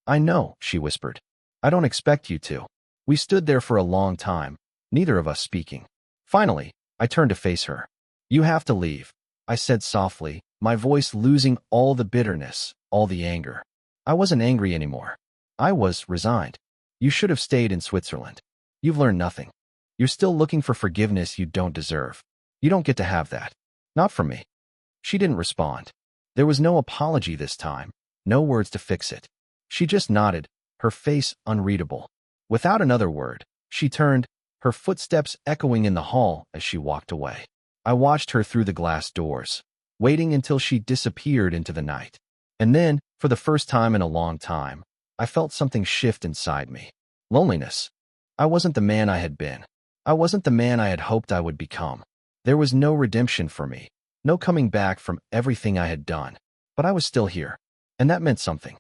I know, she whispered. I don't expect you to. We stood there for a long time, neither of us speaking. Finally, I turned to face her. You have to leave, I said softly, my voice losing all the bitterness, all the anger. I wasn't angry anymore. I was resigned. You should have stayed in Switzerland. You've learned nothing. You're still looking for forgiveness you don't deserve. You don't get to have that. Not from me. She didn't respond. There was no apology this time, no words to fix it. She just nodded, her face unreadable. Without another word, she turned, her footsteps echoing in the hall as she walked away. I watched her through the glass doors, waiting until she disappeared into the night. And then, for the first time in a long time, I felt something shift inside me. Loneliness. I wasn't the man I had been. I wasn't the man I had hoped I would become. There was no redemption for me, no coming back from everything I had done. But I was still here, and that meant something.